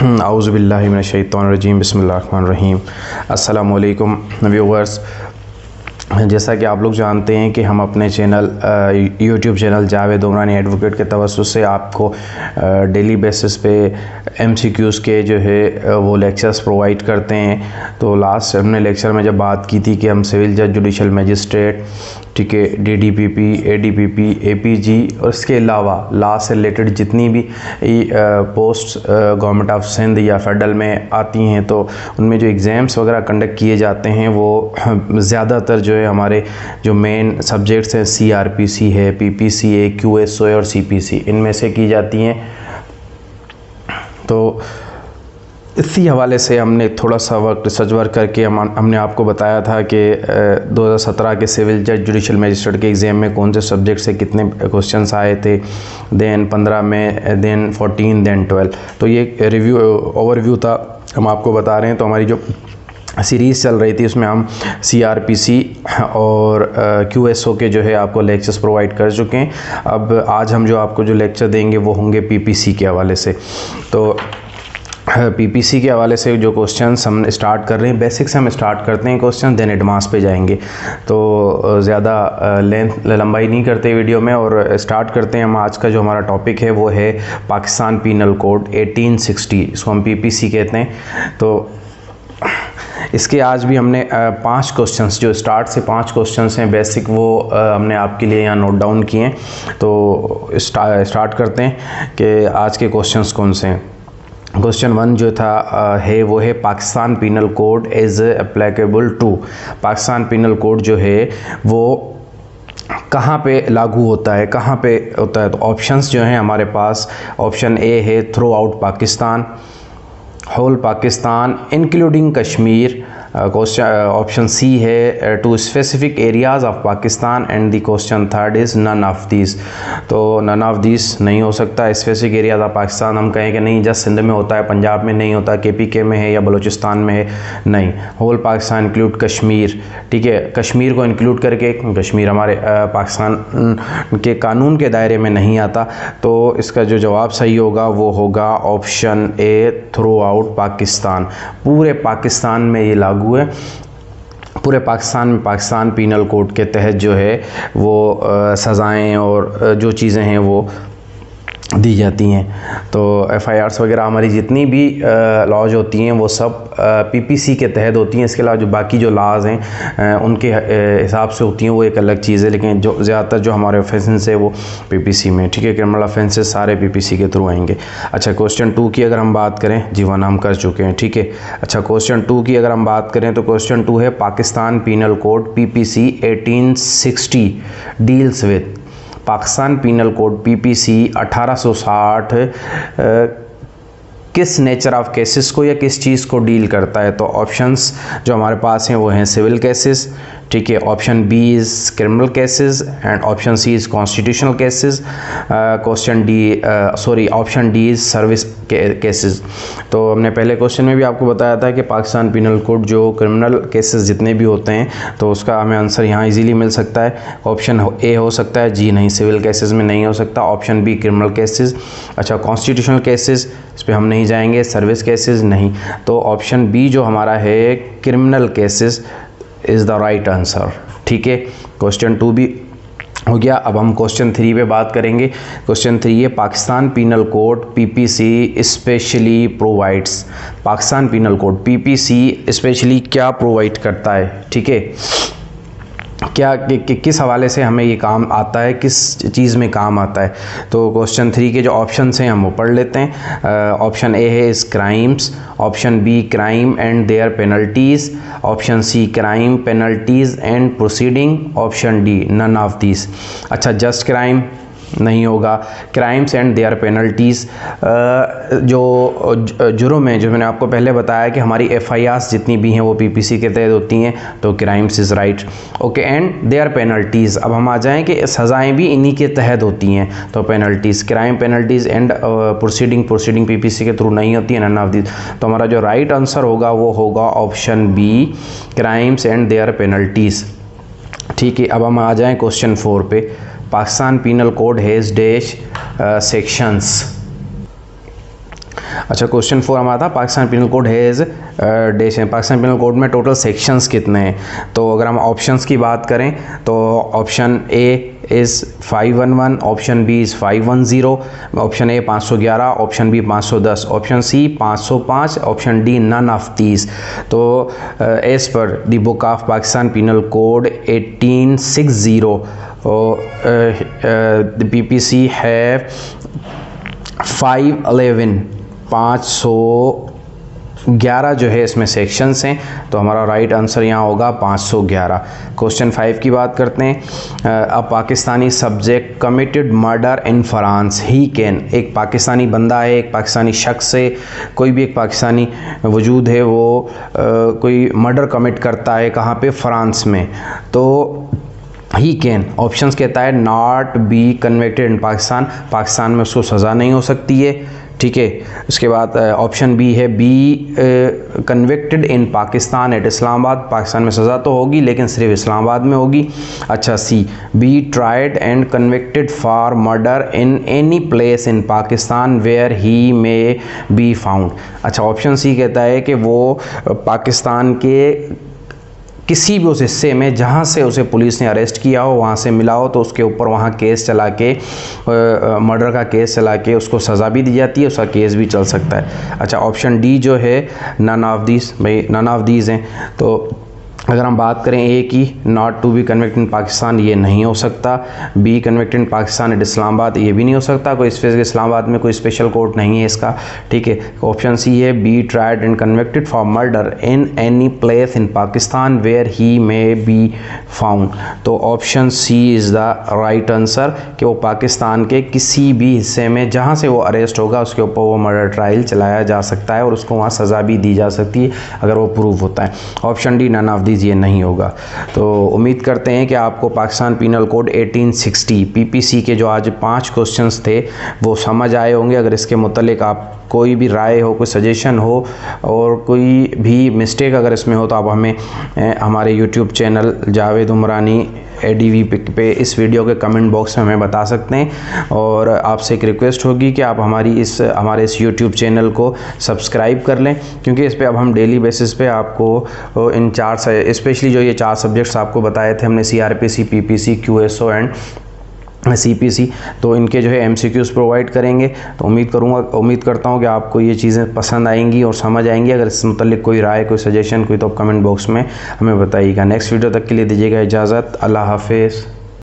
औज़ुबिल्लाहि मिनश्शैतानिर्रजीम बिस्मिल्लाहिर्रहमानिर्रहीम। अस्सलामु अलैकुम व्यूअर्स, जैसा कि आप लोग जानते हैं कि हम अपने channel YouTube channel Javed Umrani advocate के तवस्सुस से आपको डेली बेसिस पे MCQs के जो है वो लेक्चर्स प्रोवाइड करते हैं। तो लास्ट हमने लेक्चर में जब बात की थी कि हम सिविल जज, जुडिशल मजिस्ट्रेट, ठीक है, DDPP, ADPP, APG और इसके अलावा लॉ से रिलेटेड जितनी भी पोस्ट गवर्नमेंट ऑफ सिंध या फेडरल में आती हैं तो उनमें जो एग्ज़ाम्स वगैरह कंडक्ट किए जाते हैं वो ज़्यादातर जो है हमारे जो मेन सब्जेक्ट्स हैं CRPC है, PPC है, QSO और CPC, इनमें से की जाती हैं। तो इसी हवाले से हमने थोड़ा सा वक्त रिसर्च वर्क करके हमने आपको बताया था कि 2017 के सिविल जज, जुडिशल मजिस्ट्रेट के एग्ज़ाम में कौन से सब्जेक्ट से कितने क्वेश्चंस आए थे, देन 15 में, देन 14, देन 12। तो ये रिव्यू ओवरव्यू था, हम आपको बता रहे हैं। तो हमारी जो सीरीज़ चल रही थी उसमें हम CRPC और QSO के जो है आपको लेक्चर्स प्रोवाइड कर चुके हैं। अब आज हम जो आपको जो लेक्चर देंगे वो होंगे PPC के हवाले से। तो PPC के हवाले से जो क्वेश्चंस हम स्टार्ट कर रहे हैं, बेसिक से हम स्टार्ट करते हैं क्वेश्चन, देन एडवांस पे जाएंगे। तो ज़्यादा लंबाई नहीं करते वीडियो में और स्टार्ट करते हैं। हम आज का जो हमारा टॉपिक है वो है पाकिस्तान पीनल कोड 1860, इसको हम PPC कहते हैं। तो इसके आज भी हमने 5 क्वेश्चंस, जो स्टार्ट से 5 क्वेश्चंस हैं बेसिक, वो हमने आपके लिए यहाँ नोट डाउन किए हैं। तो स्टार्ट करते हैं कि आज के क्वेश्चंस कौन से हैं। क्वेश्चन 1 जो था है वो है Pakistan penal code is applicable to. Pakistan penal code जो है वो कहाँ पे लागू होता है, कहाँ पे होता है। तो ऑप्शंस जो हैं हमारे पास, ऑप्शन A है throughout Pakistan, whole Pakistan including Kashmir. Question option C है to specific areas of Pakistan, and the question third is none of this. तो नन ऑफ दिस नहीं हो सकता। स्पेसिफिक एरियाज़ ऑफ पाकिस्तान हम कहें कि नहीं, जस्ट सिंध में होता है, पंजाब में नहीं होता, KPK में है या बलूचिस्तान में है, नहीं। होल पाकिस्तान इंक्लूड कश्मीर, ठीक है, कश्मीर को इंक्लूड करके, कश्मीर हमारे पाकिस्तान के कानून के दायरे में नहीं आता। तो इसका जो जवाब सही होगा वो होगा option A through out Pakistan. पूरे पाकिस्तान में ये लागू है, पूरे पाकिस्तान में पाकिस्तान पीनल कोड के तहत जो है वो सज़ाएं और जो चीज़ें हैं वो दी जाती हैं। तो FIRs वगैरह हमारी जितनी भी लॉज होती हैं वो सब PPC के तहत होती हैं। इसके अलावा जो बाकी जो लॉज हैं उनके हिसाब से होती हैं, वो एक अलग चीज़ है। लेकिन जो ज़्यादातर जो हमारे ऑफेंसेस है वो PPC में, ठीक है, क्रिमिनल ऑफेंसेस सारे PPC के थ्रू आएंगे। अच्छा, क्वेश्चन 2 की अगर हम बात करें, जीवन हम कर चुके हैं, ठीक है। अच्छा, क्वेश्चन 2 की अगर हम बात करें तो क्वेश्चन 2 है Pakistan penal code PPC 1860 deals with. Pakistan penal code PPC 1860 किस नेचर ऑफ केसेस को या किस चीज़ को डील करता है। तो ऑप्शंस जो हमारे पास हैं वो हैं सिविल केसेस, ठीक है, option B is criminal cases and option C is constitutional cases, option D is service cases. तो हमने पहले क्वेश्चन में भी आपको बताया था कि पाकिस्तान पीनल कोड जो क्रिमिनल केसेस जितने भी होते हैं तो उसका हमें आंसर यहाँ इजीली मिल सकता है। ऑप्शन A हो सकता है, G नहीं, सिविल केसेस में नहीं हो सकता। Option B criminal cases. अच्छा, कॉन्स्टिट्यूशनल केसेस, इस पर हम नहीं जाएंगे। सर्विस केसेस नहीं, तो ऑप्शन B जो हमारा है criminal cases is the right answer, ठीक है। क्वेश्चन 2 भी हो गया। अब हम क्वेश्चन 3 पे बात करेंगे। क्वेश्चन 3 है Pakistan penal code PPC specially provides. Pakistan penal code PPC specially क्या प्रोवाइड करता है, ठीक है, क्या किस हवाले से हमें ये काम आता है, किस चीज़ में काम आता है। तो क्वेश्चन 3 के जो ऑप्शंस हैं हम वो पढ़ लेते हैं। ऑप्शन A है is crimes, option B crime and their penalties, option C crime penalties and proceeding, option D none of this. अच्छा, जस्ट क्राइम नहीं होगा, क्राइम्स एंड देयर पेनल्टीज़ जो जुर्म है, जो मैंने आपको पहले बताया कि हमारी FIRs जितनी भी हैं वो PPC के तहत होती हैं, तो crimes is right, okay. And their penalties, अब हम आ जाएँ कि सज़ाएँ भी इन्हीं के तहत होती हैं, तो penalties, crime penalties and proceeding PPC के थ्रू नहीं होती है, नन ऑफ दिस। तो हमारा जो राइट आंसर होगा वो होगा option B crimes and their penalties, ठीक है। अब हम आ जाएँ क्वेश्चन 4 पे। Pakistan penal code has dash sections. अच्छा, क्वेश्चन 4 हमारा था Pakistan penal code has dash है। पाकिस्तान पिनल कोड में टोटल सेक्शंस कितने हैं? तो अगर हम ऑप्शंस की बात करें तो option A is 511, option B is 510, option A 511, option B 510, option C 505, option D none of these. तो as per the book of Pakistan penal code 1860 the PPC है 511 जो है इसमें सेक्शंस हैं, तो हमारा राइट आंसर यहाँ होगा 511। क्वेश्चन 5 की बात करते हैं। A Pakistani subject committed murder in France he can. एक पाकिस्तानी बंदा है, एक पाकिस्तानी शख्स है, कोई भी एक पाकिस्तानी वजूद है, वो कोई मर्डर कमिट करता है, कहाँ पे? फ्रांस में। तो ही कैन ऑप्शंस कहता है not be convicted in Pakistan, Pakistan में उसको सज़ा नहीं हो सकती है, ठीक है। उसके बाद ऑप्शन बी है be convicted in Pakistan at Islamabad, Pakistan में सज़ा तो होगी लेकिन सिर्फ इस्लामाबाद में होगी। अच्छा, C be tried and convicted for murder in any place in Pakistan where he may be found. अच्छा, ऑप्शन सी कहता है कि वो पाकिस्तान के किसी भी उस हिस्से में जहाँ से उसे पुलिस ने अरेस्ट किया हो, वहाँ से मिला हो, तो उसके ऊपर वहाँ केस चला के मर्डर का केस चला के उसको सज़ा भी दी जाती है, उसका केस भी चल सकता है। अच्छा, ऑप्शन डी जो है नन ऑफ दीज, भाई नन ऑफ दीज हैं। तो अगर हम बात करें ए की, not to be convicted in Pakistan, ये नहीं हो सकता। Be convicted in Pakistan at Islamabad, ये भी नहीं हो सकता, कोई स्पेशल इस्लामाबाद में कोई स्पेशल कोर्ट नहीं है इसका, ठीक है। ऑप्शन सी है be tried and convicted for murder in any place in Pakistan where he may be found. तो option C is the right answer कि वो पाकिस्तान के किसी भी हिस्से में जहाँ से वो अरेस्ट होगा उसके ऊपर वो मर्डर ट्रायल चलाया जा सकता है और उसको वहाँ सज़ा भी दी जा सकती है अगर वो प्रूव होता है। Option D none of these, ये नहीं होगा। तो उम्मीद करते हैं कि आपको पाकिस्तान पिनल कोड 1860 पीपीसी के जो आज 5 क्वेश्चंस थे वो समझ आए होंगे। अगर इसके मुतालिक आप कोई भी राय हो, कोई सजेशन हो और कोई भी मिस्टेक अगर इसमें हो तो आप हमें हमारे यूट्यूब चैनल जावेद उमरानी ADV पे इस वीडियो के कमेंट बॉक्स में हमें बता सकते हैं। और आपसे एक रिक्वेस्ट होगी कि आप हमारे इस यूट्यूब चैनल को सब्सक्राइब कर लें, क्योंकि इस पे अब हम डेली बेसिस पे आपको इन 4 स्पेशली जो ये 4 सब्जेक्ट्स आपको बताए थे हमने, CRPC, PPC, QSO and CPC, तो इनके जो है MCQs प्रोवाइड करेंगे। तो उम्मीद करता हूँ कि आपको ये चीज़ें पसंद आएंगी और समझ आएंगी। अगर इस मुताल्लिक कोई राय, कोई सजेशन, कोई तो कमेंट बॉक्स में हमें बताइएगा। नेक्स्ट वीडियो तक के लिए दीजिएगा इजाज़त। अल्लाह हाफिज़।